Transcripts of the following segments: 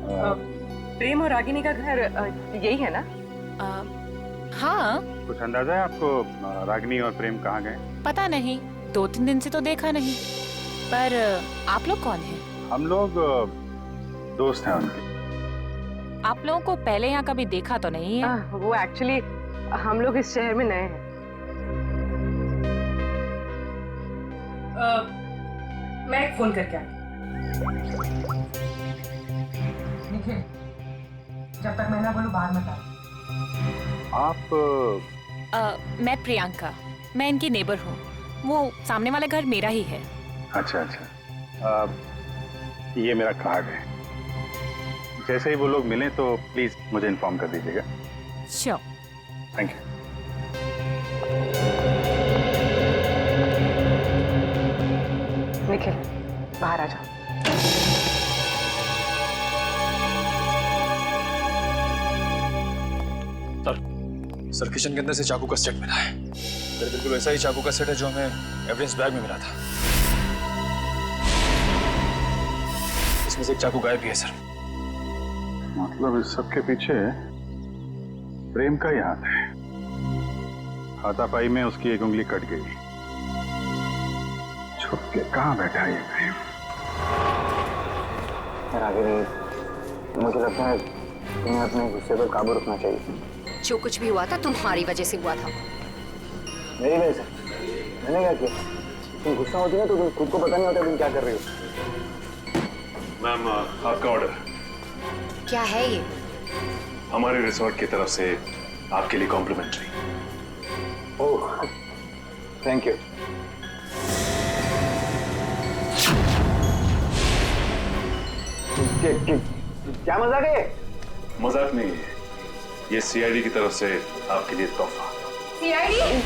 प्रेम और रागिनी का घर यही है ना? हाँ। कुछ अंदाजा है आपको रागिनी और प्रेम कहाँ गए? पता नहीं, 2-3 दिन से तो देखा नहीं। पर आप लोग कौन हैं? हम लोग दोस्त हैं उनके। आप लोगों को पहले यहाँ कभी देखा तो नहीं है? वो एक्चुअली हम लोग इस शहर में नए हैं। मैं एक फोन करके आई। निखिल, जब तक मैं ना बोलूं बाहर मत आओ। आप मैं प्रियंका, मैं इनकी नेबर हूँ। वो सामने वाला घर मेरा ही है। अच्छा अच्छा। ये मेरा कार्ड है। जैसे ही वो लोग मिलें तो प्लीज मुझे इन्फॉर्म कर दीजिएगा। श्योर। Thank you. निखिल, बाहर आ जाओ। सर किचन के अंदर से चाकू का सेट मिला है। सर बिल्कुल वैसा ही चाकू का सेट है जो हमें एविडेंस बैग में मिला था। इसमें से एक चाकू गायब भी है सर। मतलब इस सब के पीछे प्रेम का ही हाथ है। हाथापाई में उसकी एक उंगली कट गई। छुप के कहाँ बैठा है ये प्रेम? रागिनी, मुझे लगता है तुम्हें अपने गुस्से पर काबू रखना चाहिए। जो कुछ भी हुआ था तुम्हारी वजह से हुआ था। मेरी वजह से? मैंने क्या किया? तुम गुस्सा होती ना तो तुम खुद को पता नहीं होता तुम क्या कर रही हो। मैम, आपका ऑर्डर। क्या है ये? हमारे रिसोर्ट की तरफ से आपके लिए कॉम्प्लीमेंट्री। Oh, thank you. क्या मजाक है? मजाक नहीं है, ये सीआईडी की तरफ से आपके लिए तोहफा। सीआईडी?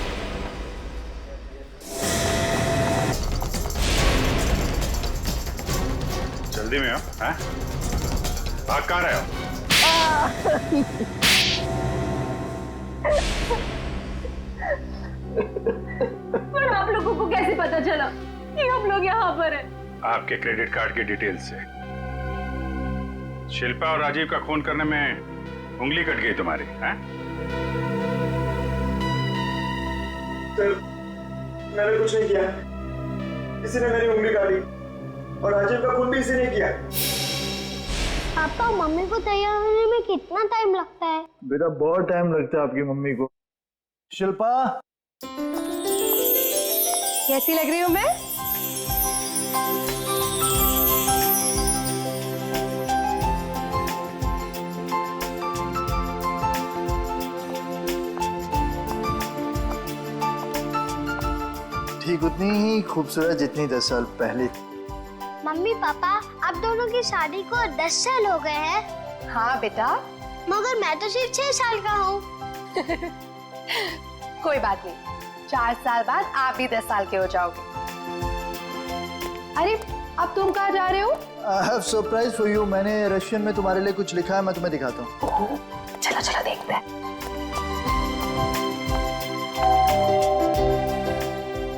जल्दी में हो? हैं? भाग कहाँ रहे हो? पर आप लोगों को कैसे पता चला कि हम लोग यहाँ पर हैं? आपके क्रेडिट कार्ड की डिटेल्स से। शिल्पा और राजीव का खून करने में उंगली कट गई तुम्हारी, हैं? सर, मैंने कुछ नहीं किया। किसी ने मेरी उंगली काटी और राजीव का खून भी इसी ने किया। पापा, मम्मी को तैयार होने में कितना टाइम लगता है? बेटा बहुत टाइम लगता है आपकी मम्मी को। शिल्पा, कैसी लग रही हूँ मैं? ठीक उतनी ही खूबसूरत जितनी 10 साल पहले। मम्मी पापा, आप दोनों की शादी को 10 साल हो गए हैं। हाँ बेटा। मगर मैं तो सिर्फ 6 साल का हूँ। कोई बात नहीं, 4 साल बाद आप भी 10 साल के हो जाओगे। अरे, अब तुम कहाँ जा रहे हो? I have surprise for you। मैंने रशियन में तुम्हारे लिए कुछ लिखा है, मैं तुम्हें दिखाता हूँ। चलो चलो देखते हैं।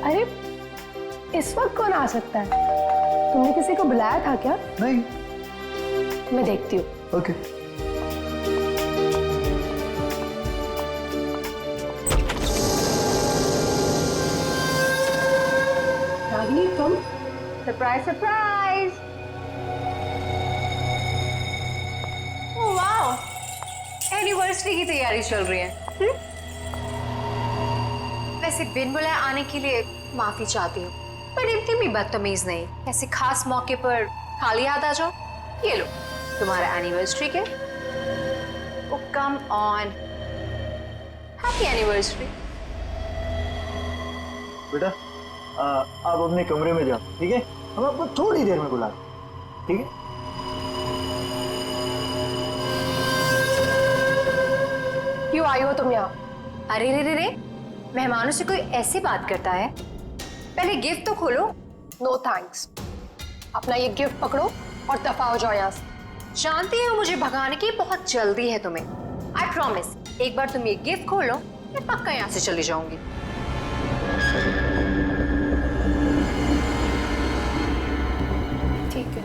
अरे, इस वक्त कौन आ सकता है? तुमने किसी को बुलाया था क्या? नहीं। मैं देखती हूँ। ओके। रागिनी, तुम? Surprise surprise! Oh wow, anniversary की तैयारी चल रही है। वैसे बिन बुलाए आने के लिए माफी चाहती हूँ, पर इतनी भी बदतमीज नहीं। ऐसे खास मौके पर खाली हाथ आ जाओ। ये लो तुम्हारा एनिवर्सरी के। ओ कम ऑन, हैप्पी एनिवर्सरी। बेटा, आप अपने कमरे में जाओ, ठीक है? हम आपको थोड़ी देर में बुला रहे हैं, ठीक है? क्यों आई हो तुम यहाँ? अरे रे रे रे, मेहमानों से कोई ऐसी बात करता है? पहले गिफ्ट तो खोलो। No thanks. अपना ये गिफ्ट पकड़ो और दफा हो जाओ यहाँ से। जानती हो मुझे भगाने की बहुत जल्दी है तुम्हें। आई प्रॉमिस, एक बार तुम ये गिफ्ट खोलो, मैं पक्का यहाँ से चली जाऊंगी। ठीक है।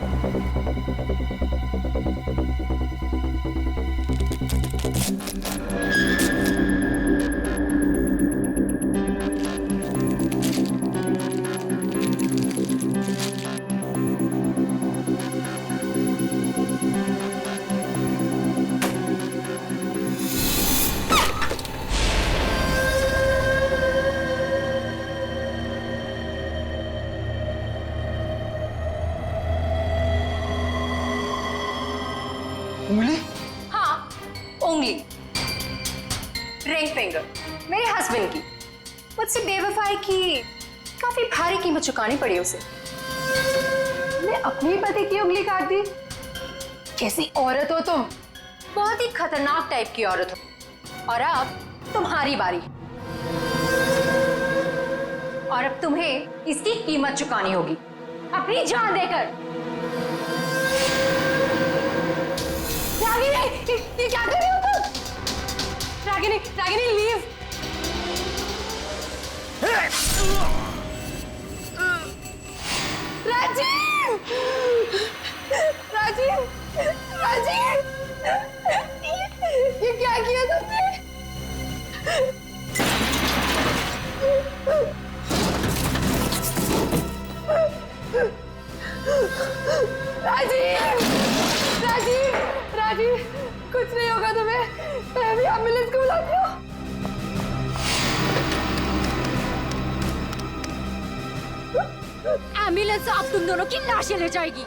उंगली? हाँ, उंगली, रिंग फिंगर, मेरे हस्बैंड की। मुझसे बेवफाई की काफी भारी कीमत चुकानी पड़ी उसे। तुमने अपनी पति की उंगली काट दी? कैसी औरत हो तुम? बहुत ही खतरनाक टाइप की औरत हो। और अब तुम्हारी बारी, और अब तुम्हें इसकी कीमत चुकानी होगी अपनी जान देकर। रागिनी, ये क्या कर रही हो तुम? रागिनी, रागिनी लीव। राजीव, राजीव, राजीव, ये क्या किया तुमने? राजीव, राजीव, राजीव, कुछ नहीं होगा तुम्हें। मैं अभी एम्बुलेंस को बुलाती हूँ। एम्बुलेंस अब तुम दोनों की लाशें ले जाएगी।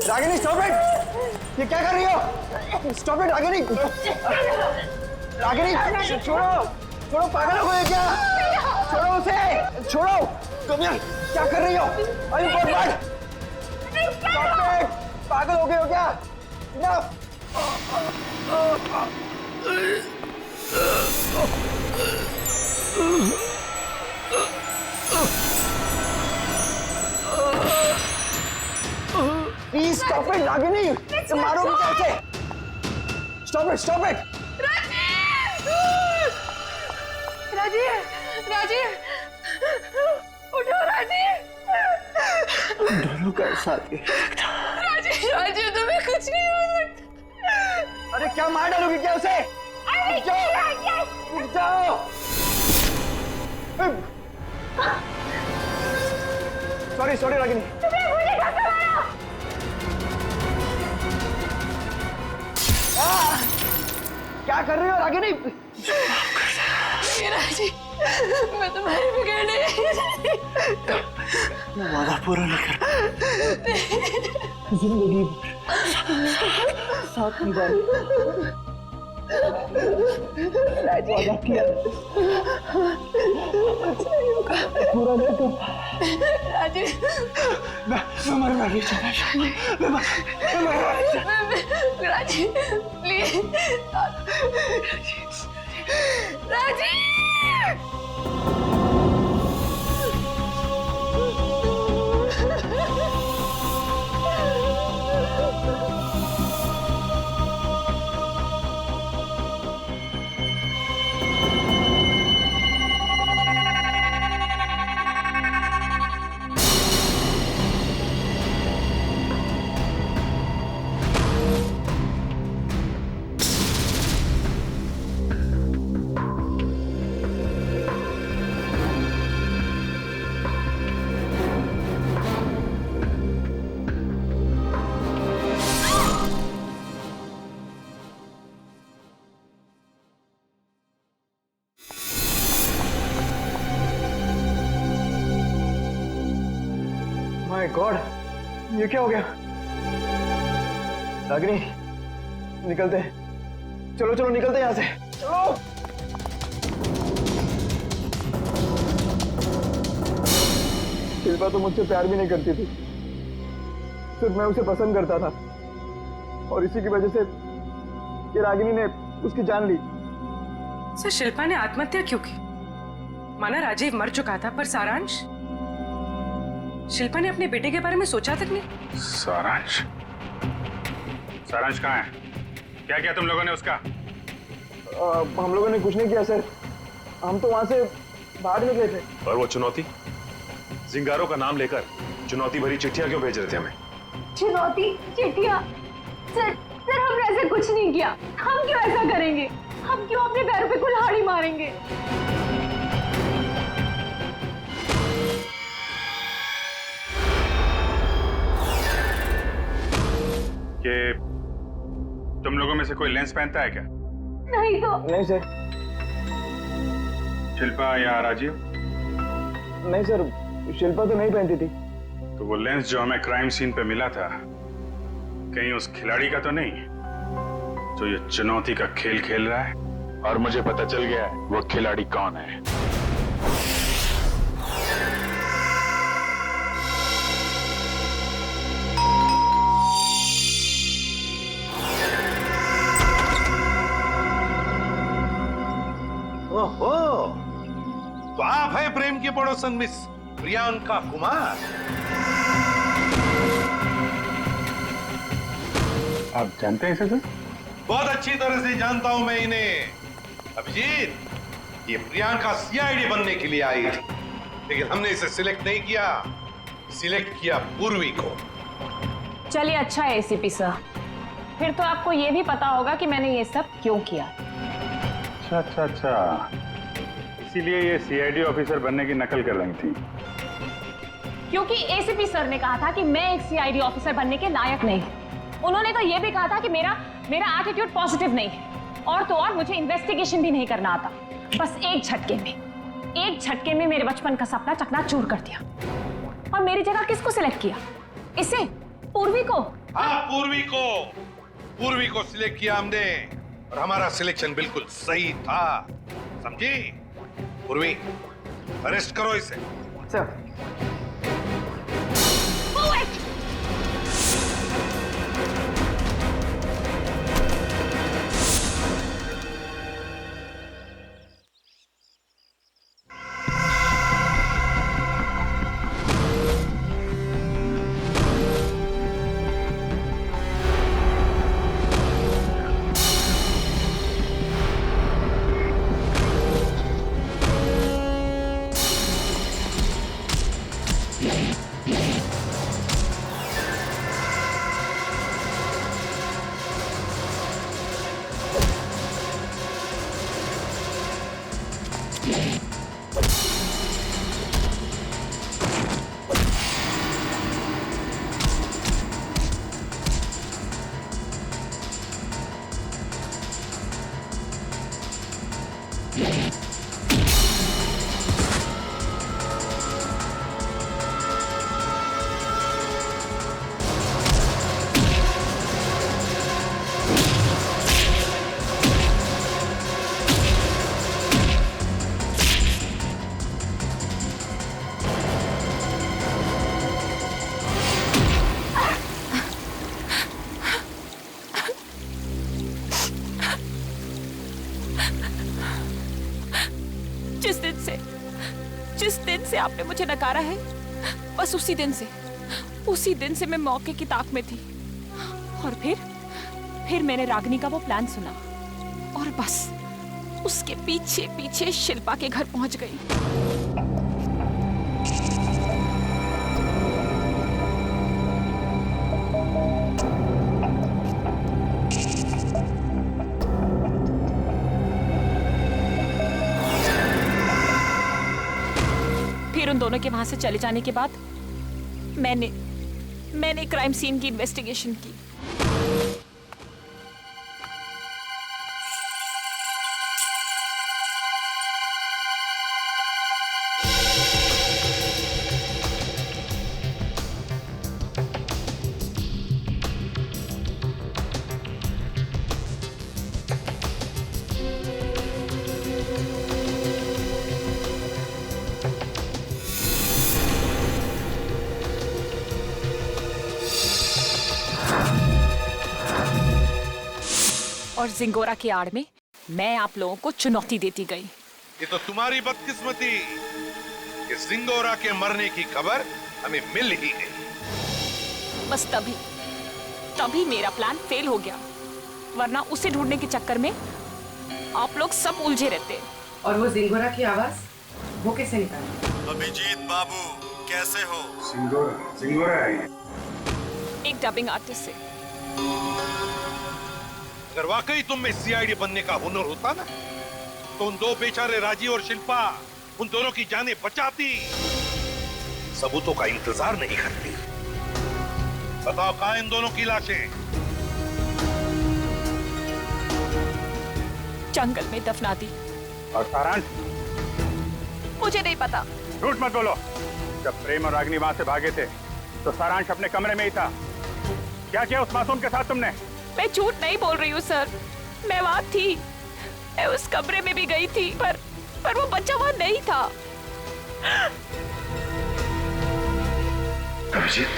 Ragini, stop it! ये क्या कर रही हो? Stop it Ragini! रागिनी, छोड़ो! छोड़ो, पागल हो गए क्या? छोड़ो उसे! छोड़ो! तुम यार क्या कर रही हो? अरे बहुत स्टॉप इट! पागल हो गए हो क्या? Enough! Please stop it, Ragini! तुम मारोगी कैसे? Stop it! Stop it! Rajiv, Rajiv, उठो राजीव। दोनों का साथ राजीव, राजीव, तुम्हें कुछ नहीं हो सकता। अरे क्या मार डालोगी क्या उसे? रुक जाओ! रुक जाओ! Sorry sorry Ragini. क्या कर रही हो रागिनी? राजीव, मैं तुम्हारी बिगड़ने वादा पूरा नहीं कर जिंदगी साथ निभाओ। वादा किया पूरा नहीं कर। राजीव, मैं मरना नहीं चाहता। मैं मरना नहीं चाहता। Rajiv, please, Rajiv. My God, ये क्या हो गया? रागिनी, निकलते हैं। चलो चलो निकलते हैं यहाँ से। चलो। शिल्पा तो मुझसे प्यार भी नहीं करती थी, सिर्फ मैं उसे पसंद करता था, और इसी की वजह से ये रागिनी ने उसकी जान ली। सर, शिल्पा ने आत्महत्या क्यों की? माना राजीव मर चुका था, पर सारांश? शिल्पा ने अपने बेटे के बारे में सोचा तक नहीं। सारांश? सारांश कहाँ है? क्या किया तुम लोगों ने उसका? हम लोगों ने कुछ नहीं किया सर, हम तो वहां से बाहर निकले थे। और वो चुनौती, जिंगारों का नाम लेकर चुनौती भरी चिट्ठियां क्यों भेज रहे थे हमें? चुनौती चिट्ठियाँ? सर सर हमने ऐसा कुछ नहीं किया। हम क्यों ऐसा करेंगे? हम क्यों अपने पैर पे कुल्हाड़ी मारेंगे? कि तुम लोगों में से कोई लेंस पहनता है क्या? नहीं तो। नहीं सर। शिल्पा या राजीव? नहीं सर, शिल्पा तो नहीं पहनती थी। तो वो लेंस जो हमें क्राइम सीन पे मिला था, कहीं उस खिलाड़ी का तो नहीं जो ये चुनौती का खेल खेल रहा है? और मुझे पता चल गया है वो खिलाड़ी कौन है। ओहो, तो आप है प्रेम की पड़ोसन मिस प्रियंका कुमार। आप जानते हैं इसे सर? बहुत अच्छी तरह से जानता हूं मैं इन्हें। अभिजीत, ये प्रियंका सीआईडी बनने के लिए आई थी, लेकिन हमने इसे सिलेक्ट नहीं किया, सिलेक्ट किया पूर्वी को। चलिए अच्छा है एसीपी सर, फिर तो आपको ये भी पता होगा कि मैंने ये सब क्यों किया। अच्छा, इसीलिए ये सीआईडी ऑफिसर बनने की नकल कर रही थी। क्योंकि एसीपी सर ने कहा था कि मैं एक सीआईडी ऑफिसर बनने के लायक नहीं। उन्होंने तो ये भी कहा था कि मेरा एटीट्यूड पॉजिटिव नहीं है, और तो और मुझे इन्वेस्टिगेशन भी नहीं करना आता। बस एक झटके में मेरे बचपन का सपना चकनाचूर कर दिया। और मेरी जगह किसको सिलेक्ट किया? इसे, पूर्वी को। हाँ, पूर्वी को सिलेक्ट किया हमने, और हमारा सिलेक्शन बिल्कुल सही था, समझी? पूर्वी, अरेस्ट करो इसे। सर। जिस दिन से आपने मुझे नकारा है, बस उसी दिन से मैं मौके की ताक में थी। और फिर मैंने रागिनी का वो प्लान सुना, और बस उसके पीछे पीछे शिल्पा के घर पहुंच गई। फिर उन दोनों के वहां से चले जाने के बाद मैंने क्राइम सीन की इन्वेस्टिगेशन की। और जिंगोरा की आड़ में मैं आप लोगों को चुनौती देती गई। ये तो तुम्हारी बदकिस्मती कि जिंगोरा के मरने की खबर हमें मिल ही गई। बस तभी मेरा प्लान फेल हो गया, वरना उसे ढूंढने के चक्कर में आप लोग सब उलझे रहते। और वो जिंगोरा की आवाज वो कैसे निकाली? अभिजीत बाबू कैसे हो? सिंगोरा है ये। एक डबिंग आर्टिस्ट से। अगर वाकई तुम में सीआईडी बनने का हुनर होता ना, तो उन दो बेचारे राजीव और शिल्पा, उन दोनों की जानें बचाती, सबूतों का इंतजार नहीं करती। बताओ कहां इन दोनों की लाशें? जंगल में दफना दी। और सारांश? मुझे नहीं पता। झूठ मत बोलो। जब प्रेम और रागिनी वहां से भागे थे तो सारांश अपने कमरे में ही था। क्या किया उस मासूम के साथ तुमने? मैं झूठ नहीं बोल रही हूँ सर, मैं वहां थी, मैं उस कमरे में भी गई थी, पर वो बच्चा वहां नहीं था। अभिजीत,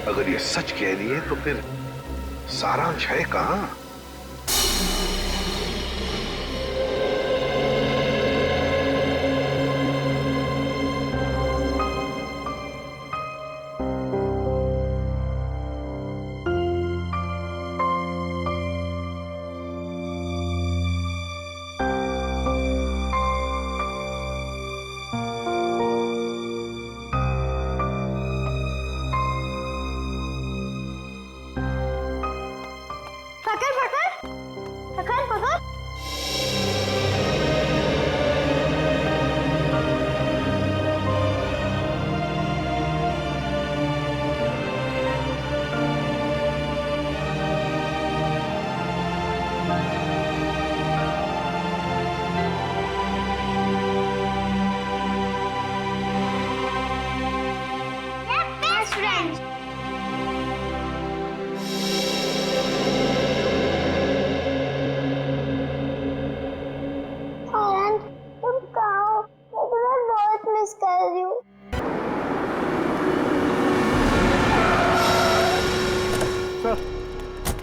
अगर ये सच कह रही है तो फिर सारांश है कहां?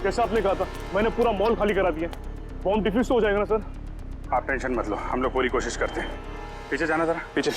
जैसा आपने कहा था, मैंने पूरा मॉल खाली करा दिया। बॉम्ब डिफ्यूज हो जाएगा ना सर? आप टेंशन मत लो, हम लोग पूरी कोशिश करते हैं। पीछे जाना जरा, पीछे।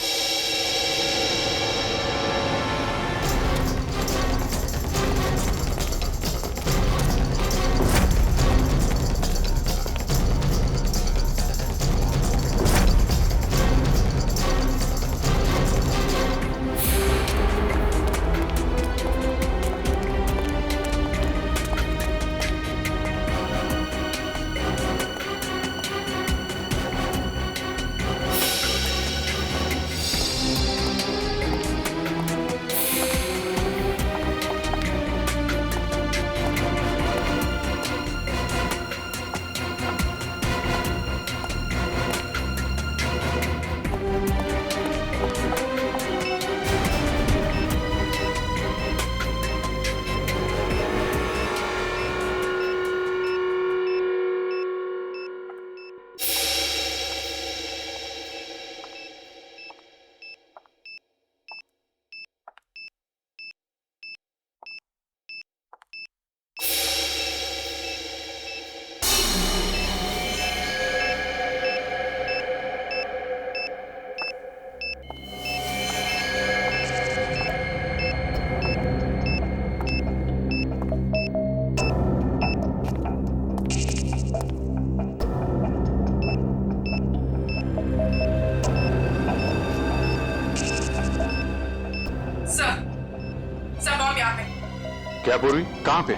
क्या पूर्वी, कहां पे?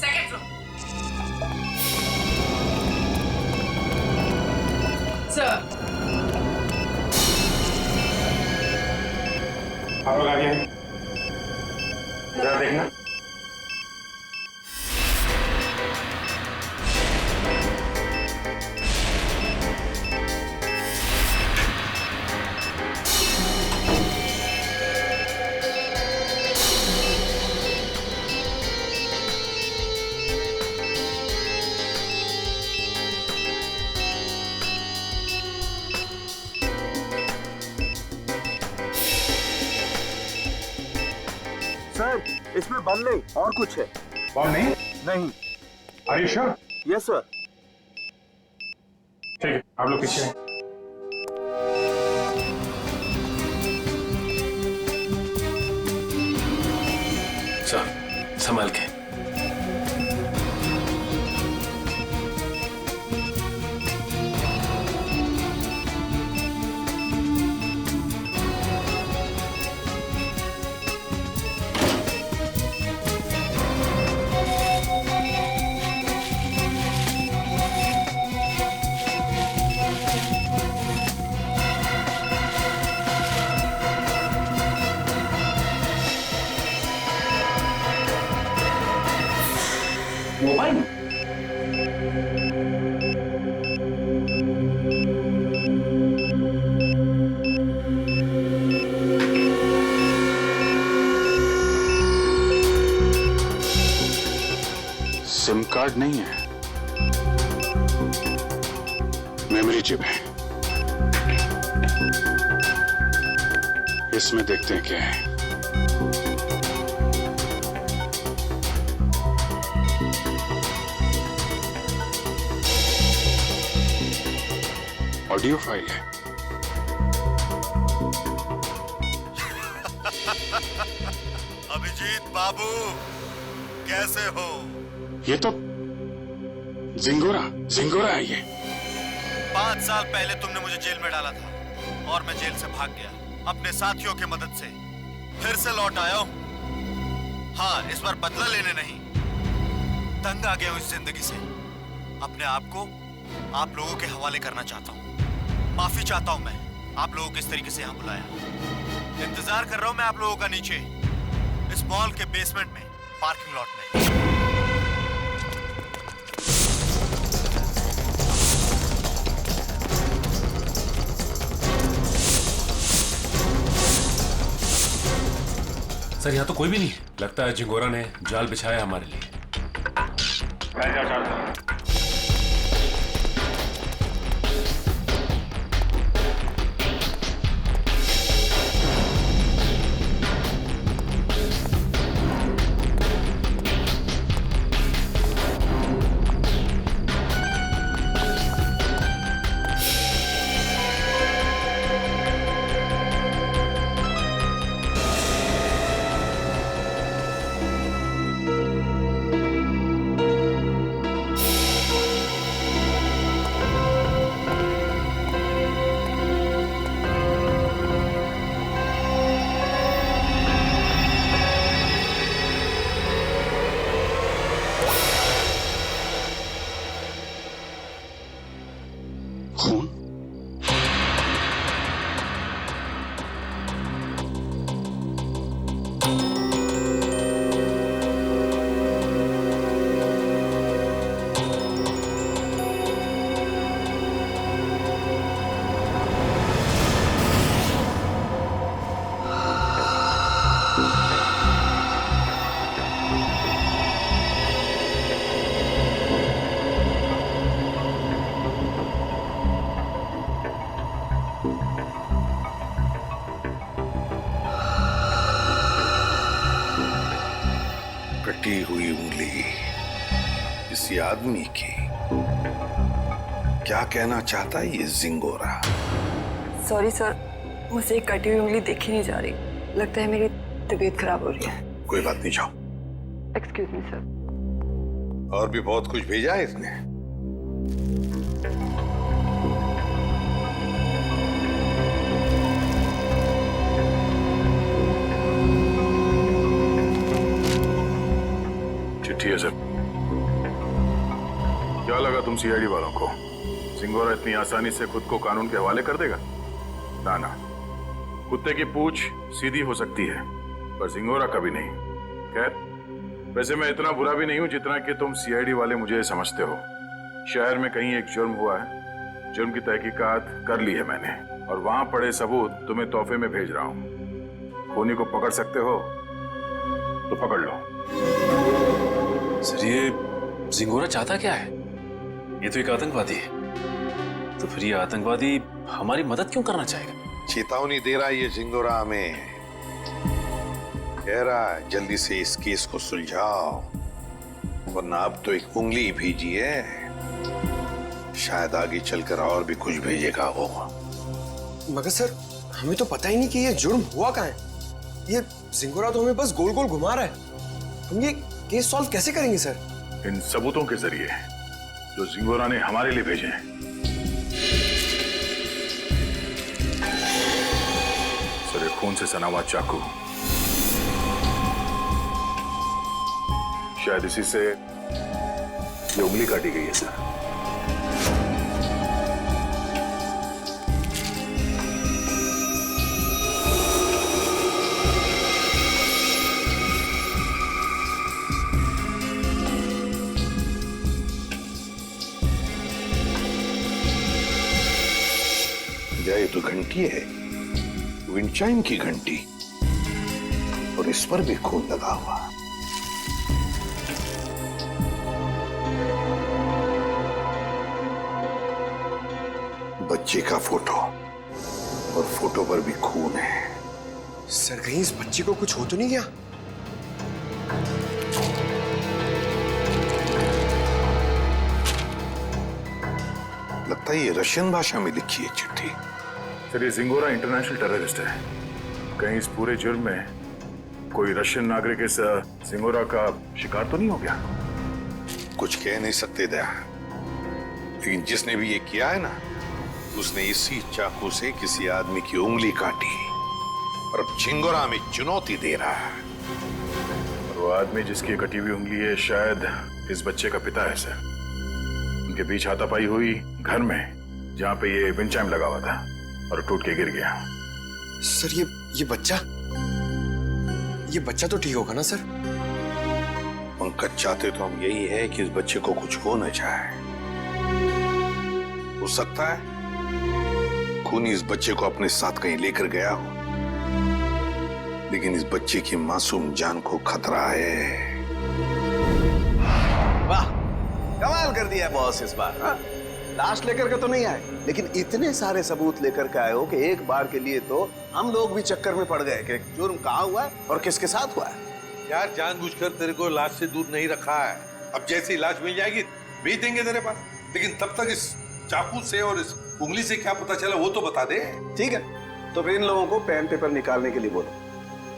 Second floor. सर, आप लोग आगे हैं, जरा देखना। इसमें बम नहीं और कुछ है। बम नहीं? नहीं। Are you sure? Yes sir. ठीक है, आप लोग पीछे हैं। सर, संभाल के। कार्ड नहीं है, मेमोरी चिप है। इसमें देखते हैं क्या है। ऑडियो फाइल है। अभिजीत बाबू, कैसे हो? ये तो जिंगोरा है ये। 5 साल पहले तुमने मुझे जेल में डाला था और मैं जेल से भाग गया अपने साथियों की मदद से। फिर से लौट आया हूं। हाँ, इस बार बदला लेने नहीं, तंग आ गया हूं इस जिंदगी से। अपने आप को आप लोगों के हवाले करना चाहता हूं। माफी चाहता हूं मैं आप लोगों को इस तरीके से यहां बुलाया। इंतजार कर रहा हूं मैं आप लोगों का नीचे इस मॉल के बेसमेंट में, पार्किंग लॉट में। सर यहाँ तो कोई भी नहीं है। लगता है जिंगोरा ने जाल बिछाया हमारे लिए। कटी हुई उंगली किसी आदमी की। क्या कहना चाहता है ये जिंगोरा? सॉरी सर, मुझे एक कटी हुई उंगली देखी नहीं जा रही। लगता है मेरी तबीयत खराब हो रही है। कोई बात नहीं, जाओ। Excuse me sir. और भी बहुत कुछ भेजा है इसने। चिट्ठी है सर। क्या लगा तुम सीआईडी वालों को? जिंगोरा इतनी आसानी से खुद को कानून के हवाले कर देगा? ना, कुत्ते की पूंछ सीधी हो सकती है पर जिंगोरा कभी नहीं। खैर, वैसे मैं इतना बुरा भी नहीं हूं जितना कि तुम सीआईडी वाले मुझे समझते हो। शहर में कहीं एक जुर्म हुआ है, जुर्म की तहकीकात कर ली है मैंने और वहां पड़े सबूत तुम्हें तोहफे में भेज रहा हूं। खूनी को पकड़ सकते हो तो पकड़ लो। सर, ये जिंगोरा चाहता क्या है? ये तो एक आतंकवादी है। तो फिर ये आतंकवादी हमारी मदद क्यों करना चाहेगा? चेतावनी दे रहा है ये जिंगोरा हमें। कह रहा है जल्दी से इस केस को सुलझाओ, वरना अब तो एक उंगली भेजी है, शायद आगे चलकर और भी कुछ भेजेगा वो। मगर सर, हमें तो पता ही नहीं कि ये जुर्म हुआ कहाँ है। ये जिंगोरा तो हमें बस गोल गोल घुमा रहा है। हम ये केस सॉल्व कैसे करेंगे सर? इन सबूतों के जरिए जो जिंगोरा ने हमारे लिए भेजे हैं। सर, खून से सना हुआ चाकू, शायद इसी से ये उंगली काटी गई है सर। ये तो घंटी है, विंचाइम की घंटी, और इस पर भी खून लगा हुआ। बच्चे का फोटो, और फोटो पर भी खून है। सर कहीं इस बच्चे को कुछ हो तो नहीं गया? लगता है ये रशियन भाषा में लिखी है चिट्ठी। सर, ये जिंगोरा इंटरनेशनल टेररिस्ट है। कहीं इस पूरे जुर्म में कोई रशियन नागरिक इस जिंगोरा का शिकार तो नहीं हो गया? कुछ कह नहीं सकते दया, लेकिन जिसने भी ये किया है ना, उसने इसी चाकू से किसी आदमी की उंगली काटी और अब चिंगोरा में चुनौती दे रहा है। और वो आदमी जिसकी कटी हुई उंगली है शायद इस बच्चे का पिता है सर। उनके बीच हाथापाई हुई घर में, जहां पे ये विंड चाइम लगा हुआ था, और टूट के गिर गया। सर ये बच्चा तो ठीक होगा ना सर? पंकज, चाहते तो हम यही है कि इस बच्चे को कुछ हो न जाए। हो सकता है खूनी इस बच्चे को अपने साथ कहीं लेकर गया हो, लेकिन इस बच्चे की मासूम जान को खतरा है। वाह, कमाल कर दिया बॉस इस बार। हाँ? लाश लेकर के तो नहीं आए, लेकिन इतने सारे सबूत लेकर के आए हो कि एक बार के लिए तो हम लोग भी चक्कर में पड़ गए कि जुर्म कहाँ हुआ है और किसके साथ हुआ है। यार, जानबूझकर तेरे को लाश से दूर नहीं रखा है। अब जैसी लाश मिल जाएगी भेज देंगे तेरे पास, लेकिन तब तक इस चाकू से और इस उंगली से क्या पता चला वो तो बता दे। ठीक है, तो फिर इन लोगों को पेन पेपर निकालने के लिए बोलो,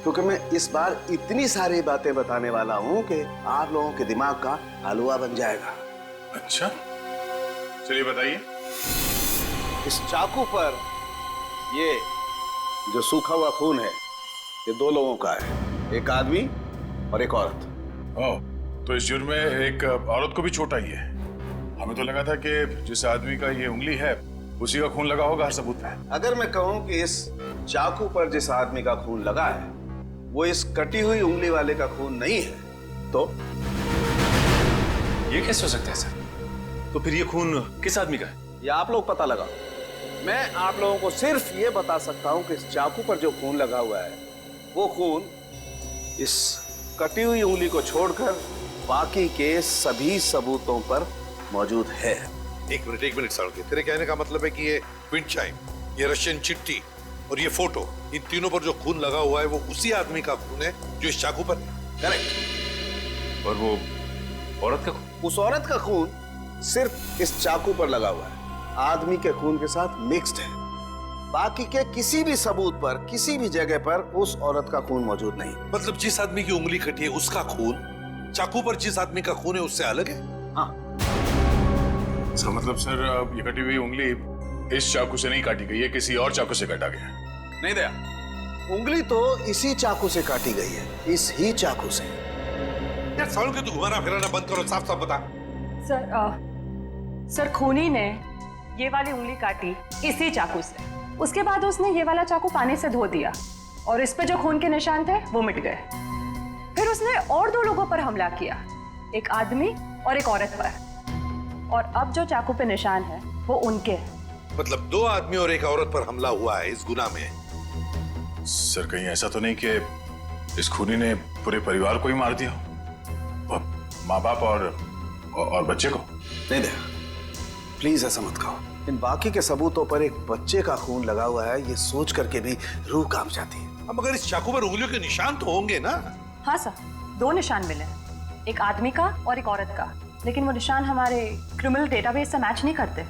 क्योंकि मैं इस बार इतनी सारी बातें बताने वाला हूँ कि आप लोगों के दिमाग का हलवा बन जाएगा। अच्छा, चलिए बताइए। इस चाकू पर ये जो सूखा हुआ खून है, ये दो लोगों का है, एक आदमी और एक औरत। ओह, तो इस जुर्म में एक औरत को भी छोटा ही है। हमें तो लगा था कि जिस आदमी का ये उंगली है उसी का खून लगा होगा हर सबूत पे। अगर मैं कहूं कि इस चाकू पर जिस आदमी का खून लगा है वो इस कटी हुई उंगली वाले का खून नहीं है, तो ये कैसे हो सकता है सर? तो फिर ये खून किस आदमी का है? ये आप लोग पता लगाओ। मैं आप लोगों को सिर्फ ये बता सकता हूं कि इस चाकू पर जो खून लगा हुआ है वो खून इस कटी हुई उंगली को छोड़कर बाकी के सभी सबूतों पर मौजूद है। एक मिनट सारुके, तेरे कहने का मतलब है कि ये विंड चाइम, ये रशियन चिट्ठी और ये फोटो, इन तीनों पर जो खून लगा हुआ है वो उसी आदमी का खून है जो इस चाकू पर है। करेक्ट। और वो औरत का खून? उस औरत का खून सिर्फ इस चाकू पर लगा हुआ है, आदमी के खून के साथ मिक्स्ड है। बाकी के किसी भी सबूत पर, किसी भी जगह पर उस औरत का खून मौजूद नहीं। मतलब जिस आदमी की उंगली कटी है उसका खून चाकू पर जिस आदमी का खून है उससे अलग है? हाँ। इसका मतलब सर, ये कटी हुई उंगली इस चाकू से नहीं काटी गई है, किसी और चाकू से काटा गया। नहीं दया, उंगली तो इसी चाकू से काटी गई है, इस ही चाकू से। यार सारुके, तू घुमाना फिराना बंद करो, साफ साफ बता। सर खूनी ने ये वाली उंगली काटी इसी चाकू से, उसके बाद उसने ये वाला चाकू पानी से धो दिया और इस पे जो खून के निशान थे वो मिट गए। फिर उसने और दो लोगों पर हमला किया, एक आदमी और एक औरत पर, और अब जो चाकू पे निशान है वो उनके हैं। मतलब दो आदमी और एक औरत पर हमला हुआ है इस गुनाह में। सर कहीं ऐसा तो नहीं कि इस खूनी ने पूरे परिवार को ही मार दिया, माँ बाप और बच्चे को? नहीं दया, प्लीज ऐसा मत कहो। इन बाकी के सबूतों पर एक बच्चे का खून लगा हुआ है, ये सोच करके भी रूह कांप जाती है। अब मगर इस चाकू पर उंगलियों के निशान तो होंगे ना? हाँ सर, दो निशान मिले, एक आदमी का और एक औरत का, लेकिन वो निशान हमारे क्रिमिनल डेटाबेस से मैच नहीं करते।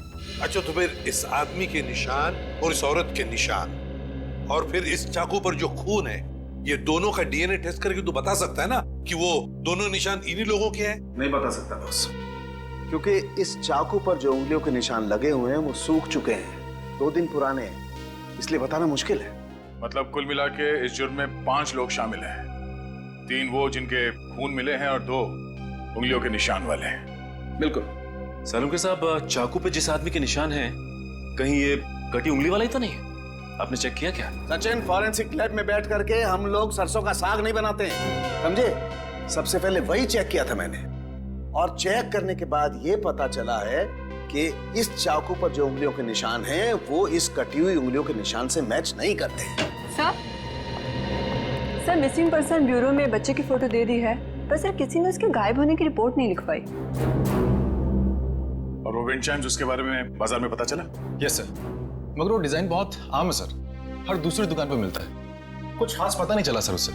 अच्छा, तो फिर इस आदमी के निशान और इस औरत के निशान और फिर इस चाकू पर जो खून है, ये दोनों का डीएनए टेस्ट करके तो बता सकता है ना कि वो दोनों निशान इन्हीं लोगों के हैं? नहीं बता सकता बॉस, क्योंकि इस चाकू पर जो उंगलियों के निशान लगे हुए हैं वो सूख चुके हैं, 2 दिन पुराने हैं, इसलिए बताना मुश्किल है। मतलब कुल मिला के इस जुर्म में 5 लोग शामिल हैं, 3 वो जिनके खून मिले हैं और 2 उंगलियों के निशान वाले हैं। बिल्कुल। सालुंके साहब, चाकू पे जिस आदमी के निशान हैं, कहीं ये कटी उंगली वाला ही तो नहीं? आपने चेक किया क्या? सचिन, फॉरेंसिक लैब में बैठ करके हम लोग सरसों का साग नहीं बनाते हैं, समझे? सबसे पहले वही चेक किया था मैंने, और चेक करने के बाद ये पता चला है कि इस चाकू पर जो उंगलियों के निशान हैं वो इस कटी हुई उंगलियों के निशान से मैच नहीं करते। सर मिसिंग पर्सन ब्यूरो में बच्चे की फोटो दे दी है, पर सर किसी ने उसके गायब होने की रिपोर्ट नहीं लिखवाई। और वो विंड चाइम्स उसके बारे में बाजार में पता चला? यस सर, मगर वो डिजाइन बहुत आम है सर, हर दूसरी दुकान पे मिलता है। कुछ खास पता नहीं चला सर उससे।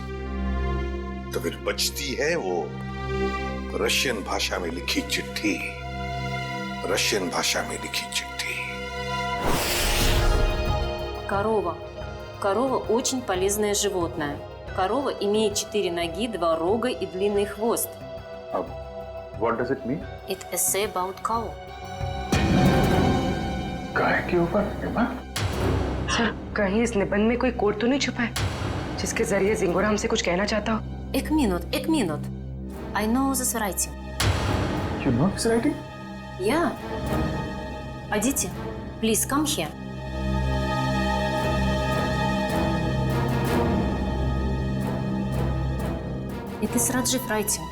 तो फिर बचती है वो रशियन भाषा में लिखी चिट्ठी, रशियन भाषा में लिखी चिट्ठी। Корова. Корова очень полезное животное. Корова имеет 4 ноги, 2 рога и длинный хвост. What does it mean? It essay about cow. गाय के ऊपर सर, कहीं इस निबंध में कोई कोड तो नहीं छुपा है जिसके जरिए जिंगोरा हमसे कुछ कहना चाहता हो? एक minute. I know this writing. You know this writing? Yeah. Aditi, please come here. It is Rajiv writing.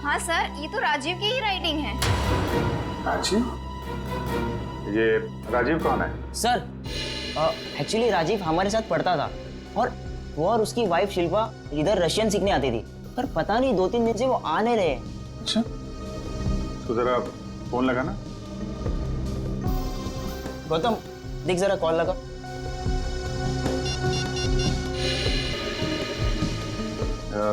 हाँ सर, ये तो राजीव की ही राइटिंग है। राजीव? ये राजीव कौन है? सर, एक्चुअली राजीव हमारे साथ पढ़ता था और वो और उसकी वाइफ शिल्पा इधर रशियन सीखने आती थी, पर पता नहीं 2-3 दिन से वो आ नहीं रहे। अच्छा, तो जरा फोन लगाना। गौतम, देख जरा कॉल लगा।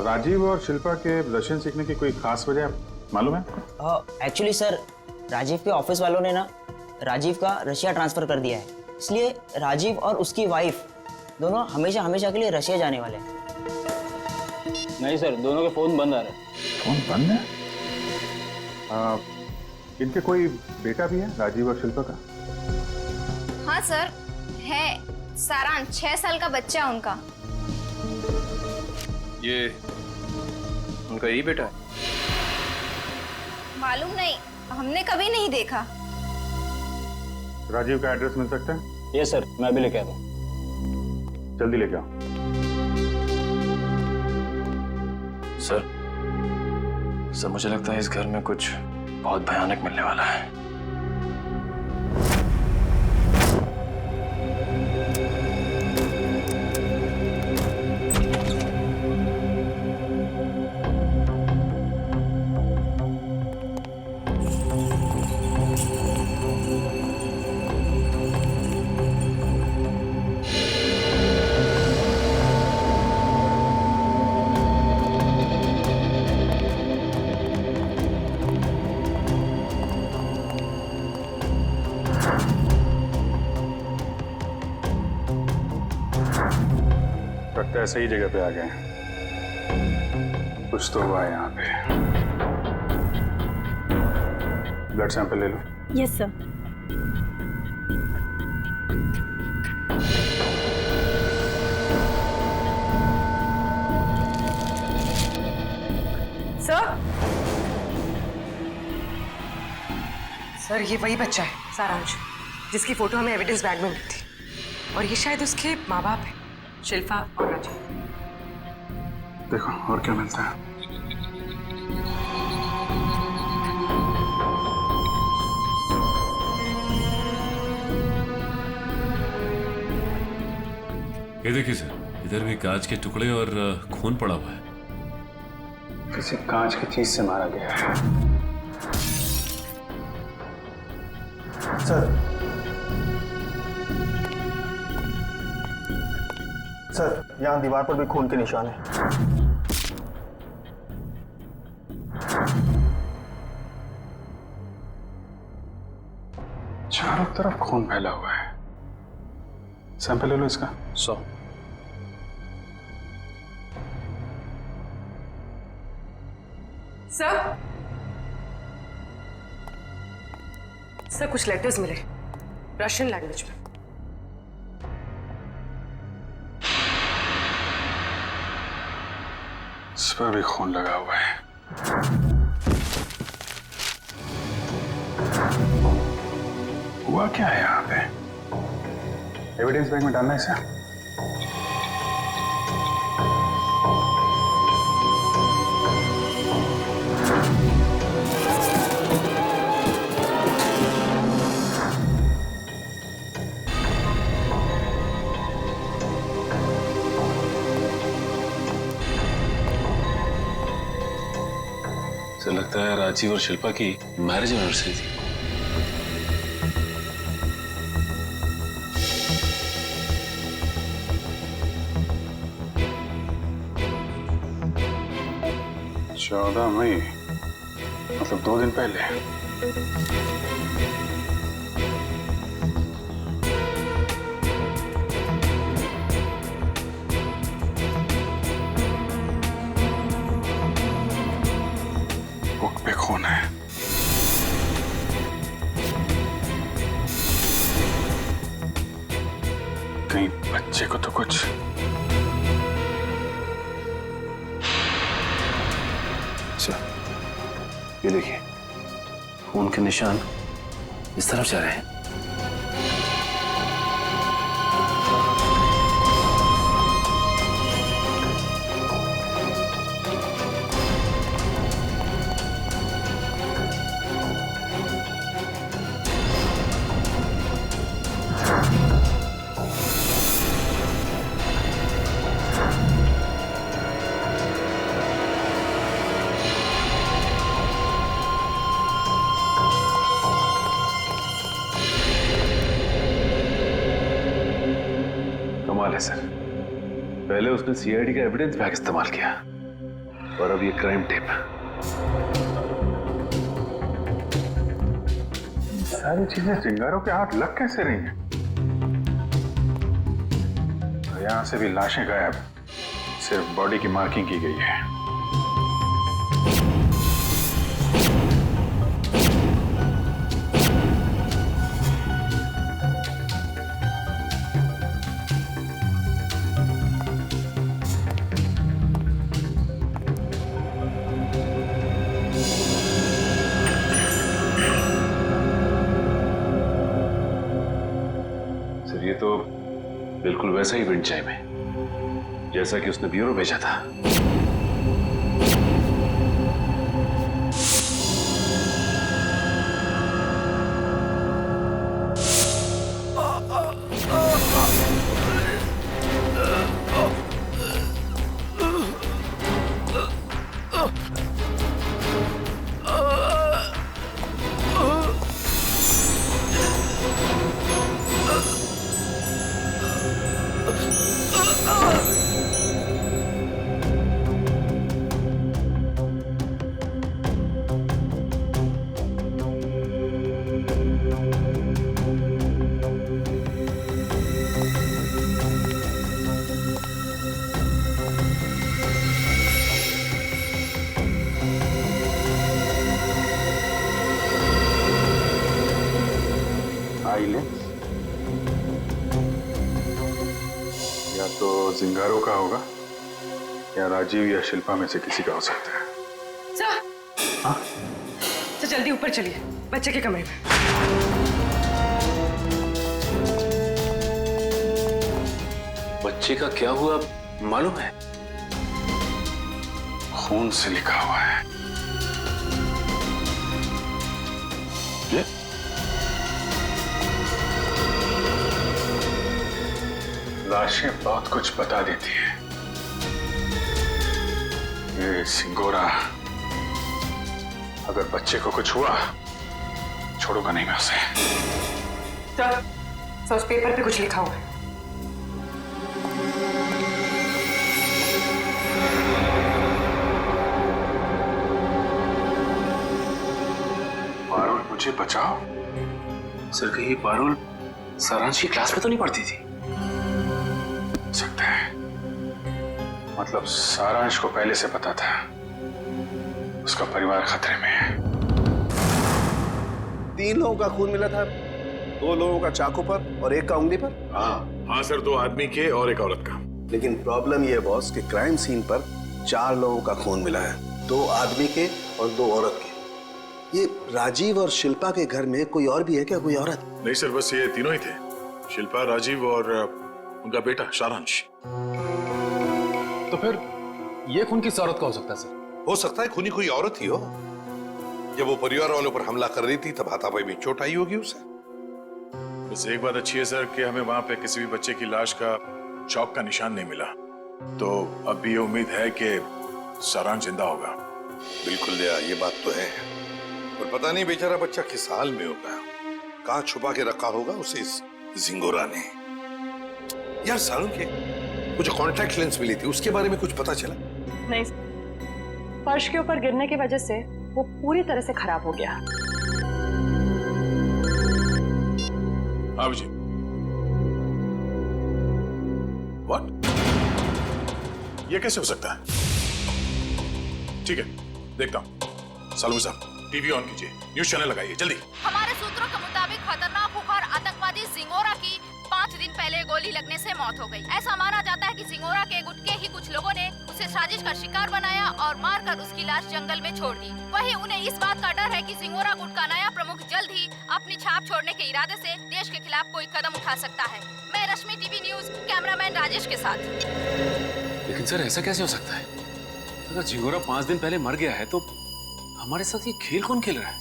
राजीव और शिल्पा के रशियन सीखने की कोई खास वजह मालूम है? एक्चुअली सर, राजीव के ऑफिस वालों ने ना राजीव का रशिया ट्रांसफर कर दिया है, इसलिए राजीव और उसकी वाइफ दोनों हमेशा हमेशा के लिए रशिया जाने वाले हैं। नहीं सर, दोनों के फोन बंद आ रहे हैं। फोन बंद है? इनके कोई बेटा भी है, राजीव और शिल्पा का? हाँ सर, है। सारांश, 6 साल का बच्चा है उनका। ये उनका यही बेटा है? मालूम नहीं, हमने कभी नहीं देखा। राजीव का एड्रेस मिल सकता है? ये सर, मैं अभी लेके आता हूँ। जल्दी लेके आओ। सर, मुझे लगता है इस घर में कुछ बहुत भयानक मिलने वाला है। लगता है सही जगह पे आ गए। कुछ तो हुआ है यहाँ पे। ब्लड सैंपल ले लो। Yes sir. सर, ये वही बच्चा है सारांश, जिसकी फोटो हमें एविडेंस बैग में मिली थी, और ये शायद उसके माँ बाप है, शिल्पा और राजीव। देखो और क्या मिलता है। ये देखिए सर, इधर भी कांच के टुकड़े और खून पड़ा हुआ है। किसी कांच की चीज से मारा गया है। सर, यहाँ दीवार पर भी खून के निशान हैं। चारों तरफ खून फैला हुआ है। सैंपल ले लो इसका। 100। सर, कुछ लेटर्स मिले रशियन लैंग्वेज में। इस पर भी खून लगा हुआ है। हुआ क्या है यहाँ पे? एविडेंस बैग में डालना है इसे। लगता है राजीव और शिल्पा की मैरिज एनिवर्सरी थी। चौदह मई, मतलब 2 दिन पहले। बुक पे खून है। कहीं बच्चे को तो कुछ। अच्छा, ये देखिए, खून के निशान इस तरफ जा रहे हैं। कमाल है सर, पहले उसने सीआईडी का एविडेंस बैग इस्तेमाल किया और अब ये क्राइम टेप। सारी चीजें चिंगारों के हाथ लग कैसे रही हैं? यहां से भी लाशें गायब, सिर्फ बॉडी की मार्किंग की गई है। ये तो बिल्कुल वैसा ही विंड चाइम है जैसा कि उसने ब्यूरो भेजा था। या तो जिंगारो का होगा या राजीव या शिल्पा में से किसी का हो सकता है। सर, हाँ? तो जल्दी ऊपर चलिए, बच्चे के कमरे में। बच्चे का क्या हुआ मालूम है? खून से लिखा हुआ है। ये? लाशें बहुत कुछ बता देती है। ये सिंगोरा अगर बच्चे को कुछ हुआ छोड़ूंगा नहीं मैं उसे। सर, उस पेपर पे कुछ लिखा हुआ है। पारुल मुझे बचाओ। सर, कहीं पारुल सारांश की क्लास में तो नहीं पढ़ती थी? सकता है, मतलब सारांश को पहले से पता था उसका परिवार खतरे में है। 3 लोगों का खून मिला था, 2 लोगों का चाकू पर और 1 का उंगली पर। हाँ सर, 2 आदमी के और 1 औरत का। लेकिन प्रॉब्लम यह बॉस कि क्राइम सीन पर 4 लोगों का खून मिला है, 2 आदमी के और 2 औरत के। ये राजीव और शिल्पा के घर में कोई और भी है क्या, कोई औरत? नहीं सर, बस ये तीनों ही थे, शिल्पा, राजीव और उनका बेटा सारांश। तो फिर ये खून किस औरत का हो सकता है सर? हो सकता है खूनी कोई औरत ही हो। जब वो परिवार वालों पर हमला कर रही थी तब हाथापाई में चोट आई होगी उसे। बस एक बात अच्छी है सर कि हमें वहां पे किसी भी बच्चे की लाश का चौक का निशान नहीं मिला, तो अब भी ये उम्मीद है कि सारांश जिंदा होगा। बिल्कुल दया, ये बात तो है। और पता नहीं बेचारा बच्चा किस हाल में होगा, कहाँ छुपा के रखा होगा उसे इस जिंगोरा ने। यार सारुण के वो जो कॉन्टैक्ट लेंस मिली थी उसके बारे में कुछ पता चला? नहीं, फर्श के ऊपर गिरने की वजह से वो पूरी तरह से खराब हो गया। हाँ जी। व्हाट? ये कैसे हो सकता है? ठीक है, देखता हूं। सालू साहब, टीवी ऑन कीजिए, न्यूज चैनल लगाइए जल्दी। हमारे सूत्रों के मुताबिक खतरनाक खुखार आतंकवादी जिंगोरा की 5 दिन पहले गोली लगने से मौत हो गई। ऐसा माना जाता है कि जिंगोरा के गुट के ही कुछ लोगों ने उसे साजिश का शिकार बनाया और मारकर उसकी लाश जंगल में छोड़ दी। वहीं उन्हें इस बात का डर है कि जिंगोरा गुट का नया प्रमुख जल्द ही अपनी छाप छोड़ने के इरादे से देश के खिलाफ कोई कदम उठा सकता है। मैं रश्मि, टीवी न्यूज, कैमरामैन राजेश के साथ। लेकिन सर ऐसा कैसे हो सकता है? अगर जिंगोरा 5 दिन पहले मर गया है तो हमारे साथ ये खेल कौन खेल रहा है?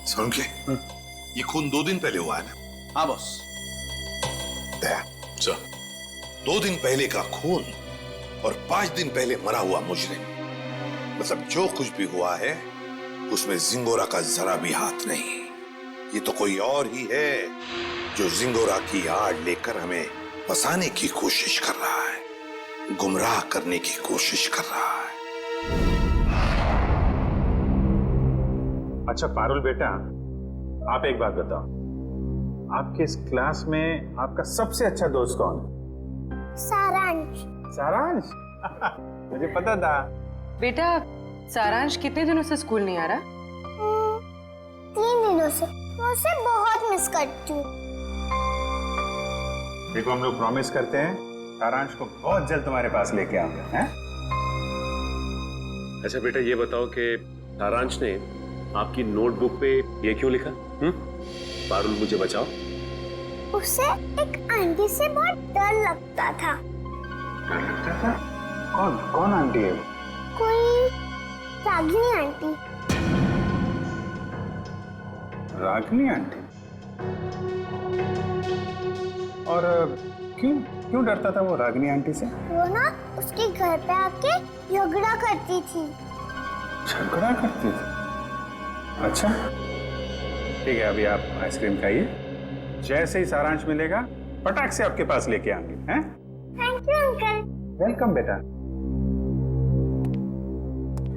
सारुण के ये खून 2 दिन पहले हुआ है ना? हाँ बॉस। दया सर, 2 दिन पहले का खून और 5 दिन पहले मरा हुआ मुजरिम, मतलब जो कुछ भी हुआ है उसमें जिंगोरा का जरा भी हाथ नहीं। ये तो कोई और ही है जो जिंगोरा की आड़ लेकर हमें फंसाने की कोशिश कर रहा है, गुमराह करने की कोशिश कर रहा है। अच्छा पारुल बेटा, आप एक बात बताओ, आपके इस क्लास में आपका सबसे अच्छा दोस्त कौन है? सारांश। सारांश? मुझे पता था। बेटा, सारांश कितने दिनों से स्कूल नहीं आ रहा? 3 दिनों से। मैं उसे बहुत मिस करती हूँ। देखो हम लोग प्रॉमिस करते हैं सारांश को बहुत जल्द तुम्हारे पास लेके आऊंगा, हैं? अच्छा बेटा ये बताओ कि सारांश ने आपकी नोटबुक पे ये क्यों लिखा? पारुल मुझे बचाओ। उसे एक आंटी से बहुत डर लगता था। कौन आंटी है? कोई रागिनी आंटी। रागिनी आंटी? और क्यों डरता था वो रागिनी आंटी से? वो ना उसके घर पे आके झगड़ा करती थी। झगड़ा करती थी? अच्छा ठीक है, अभी आप आइसक्रीम खाइए, जैसे ही सारांश मिलेगा पटाख से आपके पास लेके आएंगे, हैं? Thank you uncle. वेलकम बेटा।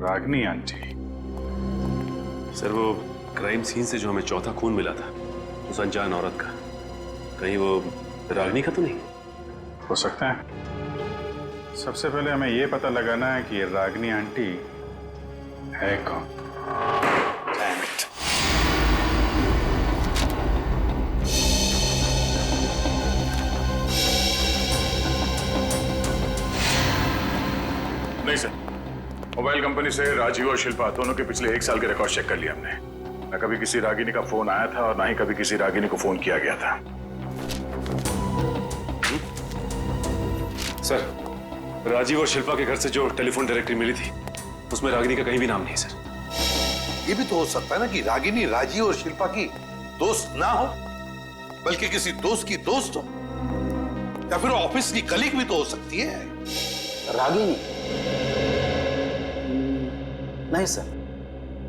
रागिनी आंटी। सर वो क्राइम सीन से जो हमें चौथा खून मिला था उस अनजान औरत का, कहीं वो रागिनी का तो नहीं? हो सकता है। सबसे पहले हमें ये पता लगाना है कि ये रागिनी आंटी है कौन। Damn it. नहीं सर, मोबाइल कंपनी से राजीव और शिल्पा दोनों के पिछले 1 साल के रिकॉर्ड चेक कर लिया हमने। ना कभी किसी रागिनी का फोन आया था और ना ही कभी किसी रागिनी को फोन किया गया था। सर राजीव और शिल्पा के घर से जो टेलीफोन डायरेक्टरी मिली थी उसमें रागिनी का कहीं भी नाम नहीं सर। ये भी तो हो सकता है ना कि रागिनी राजीव और शिल्पा की दोस्त ना हो, बल्कि किसी दोस्त की दोस्त हो, या फिर ऑफिस की कलीग भी तो हो सकती है। रागिनी? नहीं सर,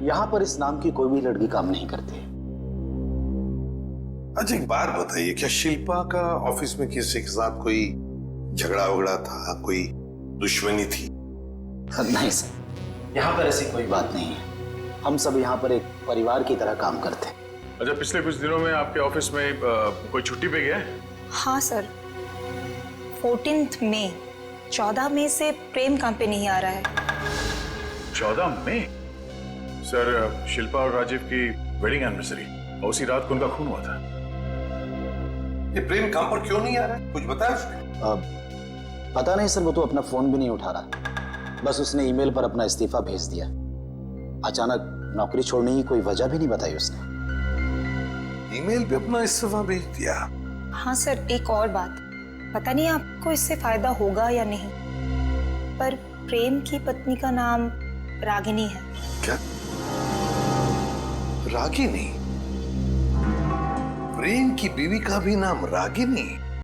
यहाँ पर इस नाम की कोई भी लड़की काम नहीं करती। अच्छा एक बात बताइए, क्या शिल्पा का ऑफिस में किसी के साथ कोई झगड़ा वगड़ा था, कोई दुश्मनी थी? नहीं सर, यहाँ पर ऐसी कोई बात नहीं है। हम सब यहाँ पर एक परिवार की तरह काम करते हैं। अच्छा पिछले कुछ दिनों में आपके ऑफिस में कोई छुट्टी पे गया है? हाँ सर, 14 मई 14 मई से प्रेम काम पे नहीं आ रहा है। 14 मई? सर शिल्पा और राजीव की वेडिंग एनिवर्सरी और उसी रात को उनका खून हुआ था। ये प्रेम काम पर क्यों नहीं आ रहा है, कुछ बताया उसने? पता नहीं सर, वो तो अपना फोन भी नहीं उठा रहा। बस उसने ईमेल पर अपना इस्तीफा भेज दिया। अचानक नौकरी छोड़ने की कोई वजह भी नहीं बताई उसने। ईमेल पे अपना इस्तीफा भेज दिया? हाँ सर, एक और बात, पता नहीं आपको इससे फायदा होगा या नहीं, पर प्रेम की पत्नी का नाम रागिनी है। क्या? रागिनी? प्रेम की बीवी का भी नाम रागिनी?